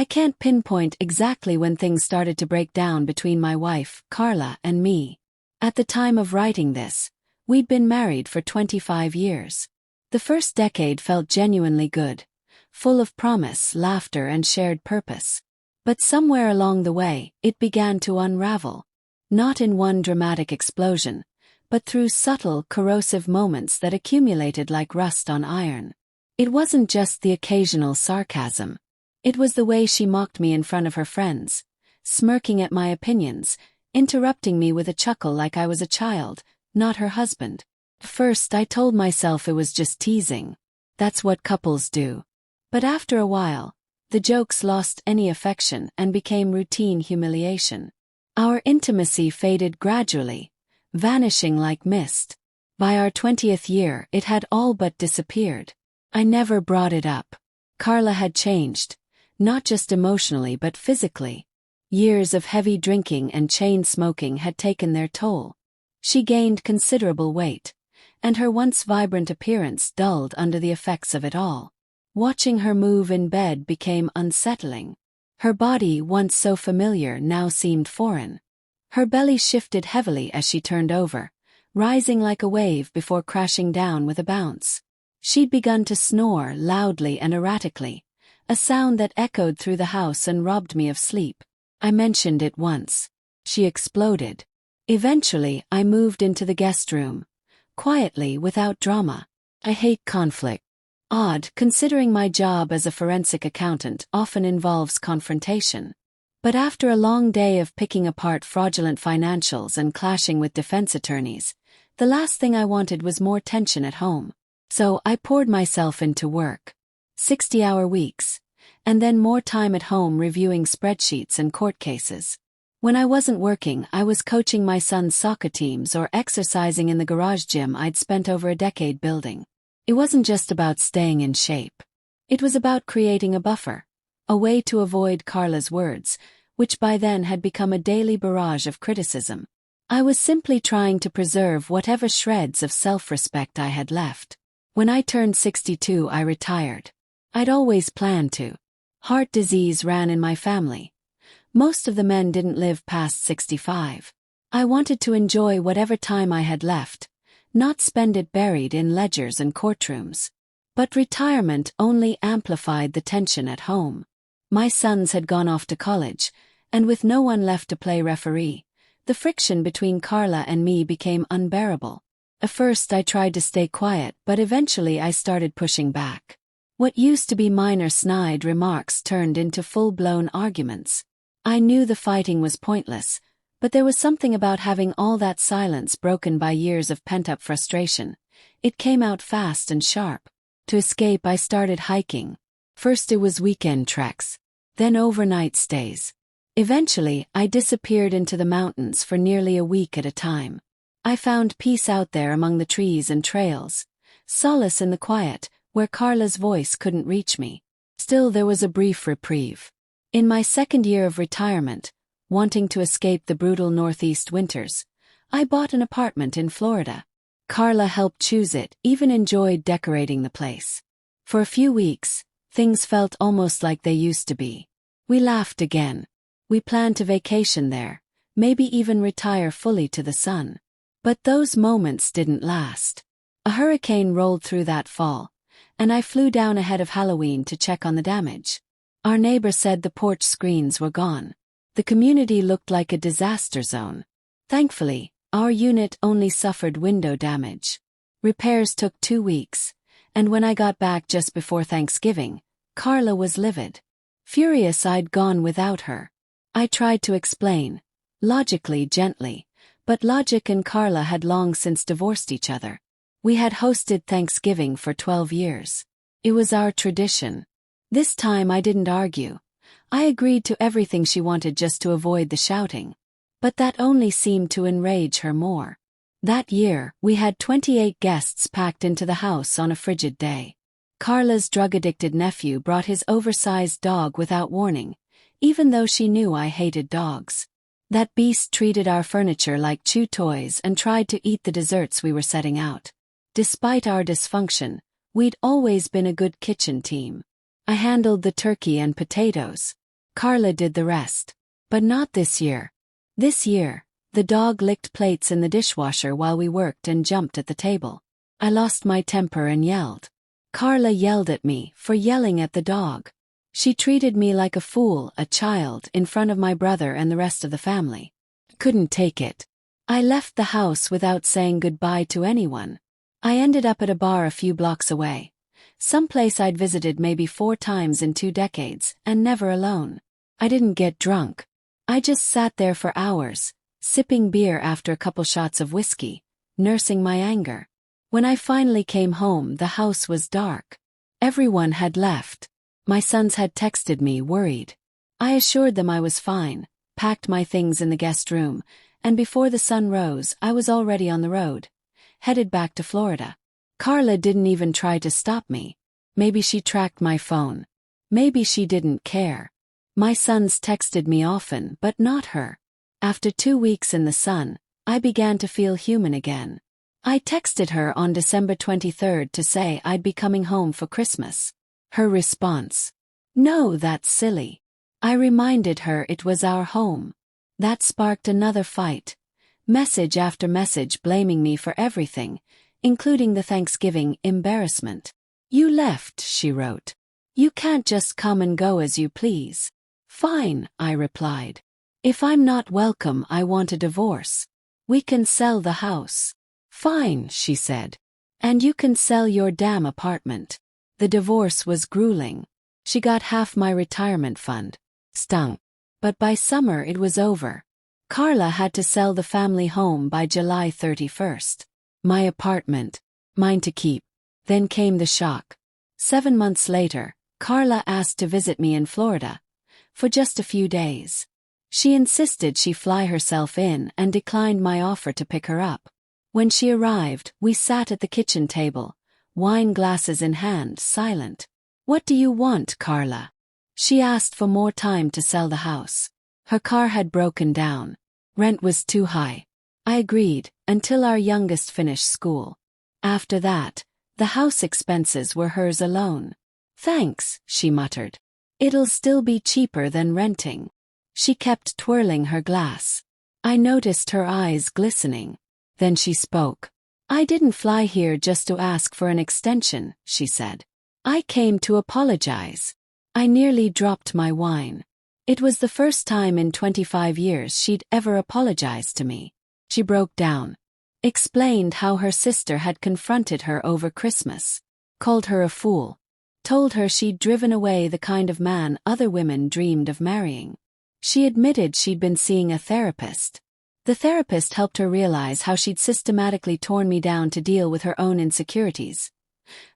I can't pinpoint exactly when things started to break down between my wife, Carla, and me. At the time of writing this, we'd been married for 25 years. The first decade felt genuinely good, full of promise, laughter, and shared purpose. But somewhere along the way, it began to unravel. Not in one dramatic explosion, but through subtle, corrosive moments that accumulated like rust on iron. It wasn't just the occasional sarcasm. It was the way she mocked me in front of her friends, smirking at my opinions, interrupting me with a chuckle like I was a child, not her husband. First, I told myself it was just teasing. That's what couples do. But after a while, the jokes lost any affection and became routine humiliation. Our intimacy faded gradually, vanishing like mist. By our 20th year, it had all but disappeared. I never brought it up. Carla had changed, not just emotionally but physically. Years of heavy drinking and chain smoking had taken their toll. She gained considerable weight, and her once vibrant appearance dulled under the effects of it all. Watching her move in bed became unsettling. Her body, once so familiar, now seemed foreign. Her belly shifted heavily as she turned over, rising like a wave before crashing down with a bounce. She'd begun to snore loudly and erratically, a sound that echoed through the house and robbed me of sleep. I mentioned it once. She exploded. Eventually, I moved into the guest room, quietly, without drama. I hate conflict. Odd, considering my job as a forensic accountant often involves confrontation. But after a long day of picking apart fraudulent financials and clashing with defense attorneys, the last thing I wanted was more tension at home. So I poured myself into work. 60-hour weeks, and then more time at home reviewing spreadsheets and court cases. When I wasn't working, I was coaching my son's soccer teams or exercising in the garage gym I'd spent over a decade building. It wasn't just about staying in shape. It was about creating a buffer, a way to avoid Carla's words, which by then had become a daily barrage of criticism. I was simply trying to preserve whatever shreds of self-respect I had left. When I turned 62, I retired. I'd always planned to. Heart disease ran in my family. Most of the men didn't live past 65. I wanted to enjoy whatever time I had left, not spend it buried in ledgers and courtrooms. But retirement only amplified the tension at home. My sons had gone off to college, and with no one left to play referee, the friction between Carla and me became unbearable. At first I tried to stay quiet, but eventually I started pushing back. What used to be minor snide remarks turned into full-blown arguments. I knew the fighting was pointless, but there was something about having all that silence broken by years of pent-up frustration. It came out fast and sharp. To escape, I started hiking. First it was weekend treks, then overnight stays. Eventually, I disappeared into the mountains for nearly a week at a time. I found peace out there among the trees and trails, solace in the quiet, where Carla's voice couldn't reach me. Still, there was a brief reprieve. In my second year of retirement, wanting to escape the brutal Northeast winters, I bought an apartment in Florida. Carla helped choose it, even enjoyed decorating the place. For a few weeks, things felt almost like they used to be. We laughed again. We planned to vacation there, maybe even retire fully to the sun. But those moments didn't last. A hurricane rolled through that fall, and I flew down ahead of Halloween to check on the damage. Our neighbor said the porch screens were gone. The community looked like a disaster zone. Thankfully, our unit only suffered window damage. Repairs took 2 weeks, and when I got back just before Thanksgiving, Carla was livid. Furious I'd gone without her. I tried to explain, logically, gently, but logic and Carla had long since divorced each other. We had hosted Thanksgiving for 12 years. It was our tradition. This time I didn't argue. I agreed to everything she wanted just to avoid the shouting. But that only seemed to enrage her more. That year, we had 28 guests packed into the house on a frigid day. Carla's drug-addicted nephew brought his oversized dog without warning, even though she knew I hated dogs. That beast treated our furniture like chew toys and tried to eat the desserts we were setting out. Despite our dysfunction, we'd always been a good kitchen team. I handled the turkey and potatoes. Carla did the rest. But not this year. This year, the dog licked plates in the dishwasher while we worked and jumped at the table. I lost my temper and yelled. Carla yelled at me for yelling at the dog. She treated me like a fool, a child, in front of my brother and the rest of the family. Couldn't take it. I left the house without saying goodbye to anyone. I ended up at a bar a few blocks away. Some place I'd visited maybe 4 times in 2 decades, and never alone. I didn't get drunk. I just sat there for hours, sipping beer after a couple shots of whiskey, nursing my anger. When I finally came home, the house was dark. Everyone had left. My sons had texted me, worried. I assured them I was fine, packed my things in the guest room, and before the sun rose, I was already on the road, headed back to Florida. Carla didn't even try to stop me. Maybe she tracked my phone. Maybe she didn't care. My sons texted me often, but not her. After 2 weeks in the sun, I began to feel human again. I texted her on December 23rd to say I'd be coming home for Christmas. Her response: "No, that's silly." I reminded her it was our home. That sparked another fight. Message after message blaming me for everything, including the Thanksgiving embarrassment. "You left," she wrote. "You can't just come and go as you please." "Fine," I replied. "If I'm not welcome, I want a divorce. We can sell the house." "Fine," she said. "And you can sell your damn apartment." The divorce was grueling. She got half my retirement fund. Stung. But by summer it was over. Carla had to sell the family home by July 31st. My apartment. Mine to keep. Then came the shock. 7 months later, Carla asked to visit me in Florida. For just a few days. She insisted she fly herself in and declined my offer to pick her up. When she arrived, we sat at the kitchen table, wine glasses in hand, silent. "What do you want, Carla?" She asked for more time to sell the house. Her car had broken down. Rent was too high. I agreed, until our youngest finished school. After that, the house expenses were hers alone. "Thanks," she muttered. "It'll still be cheaper than renting." She kept twirling her glass. I noticed her eyes glistening. Then she spoke. "I didn't fly here just to ask for an extension," she said. "I came to apologize." I nearly dropped my wine. It was the first time in 25 years she'd ever apologized to me. She broke down. Explained how her sister had confronted her over Christmas. Called her a fool. Told her she'd driven away the kind of man other women dreamed of marrying. She admitted she'd been seeing a therapist. The therapist helped her realize how she'd systematically torn me down to deal with her own insecurities.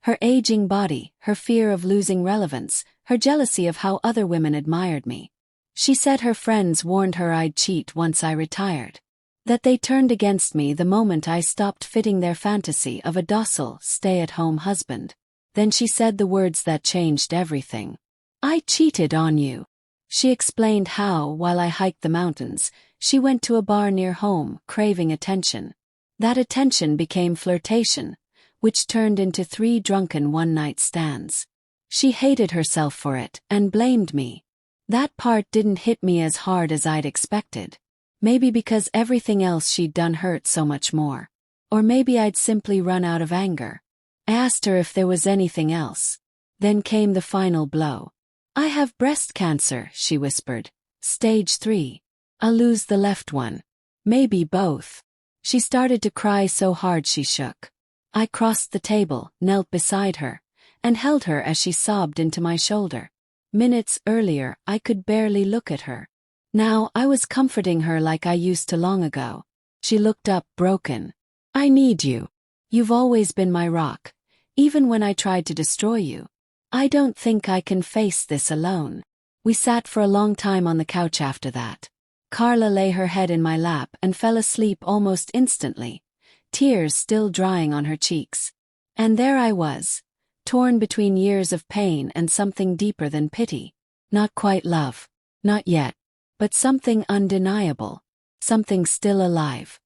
Her aging body, her fear of losing relevance, her jealousy of how other women admired me. She said her friends warned her I'd cheat once I retired. That they turned against me the moment I stopped fitting their fantasy of a docile, stay-at-home husband. Then she said the words that changed everything. "I cheated on you." She explained how, while I hiked the mountains, she went to a bar near home, craving attention. That attention became flirtation, which turned into 3 drunken one-night stands. She hated herself for it, and blamed me. That part didn't hit me as hard as I'd expected. Maybe because everything else she'd done hurt so much more. Or maybe I'd simply run out of anger. I asked her if there was anything else. Then came the final blow. "I have breast cancer," she whispered. "Stage 3. I'll lose the left one. Maybe both." She started to cry so hard she shook. I crossed the table, knelt beside her, and held her as she sobbed into my shoulder. Minutes earlier, I could barely look at her. Now I was comforting her like I used to long ago. She looked up, broken. "I need you. You've always been my rock, even when I tried to destroy you. I don't think I can face this alone." We sat for a long time on the couch after that. Carla lay her head in my lap and fell asleep almost instantly, tears still drying on her cheeks. And there I was, torn between years of pain and something deeper than pity. Not quite love. Not yet. But something undeniable. Something still alive.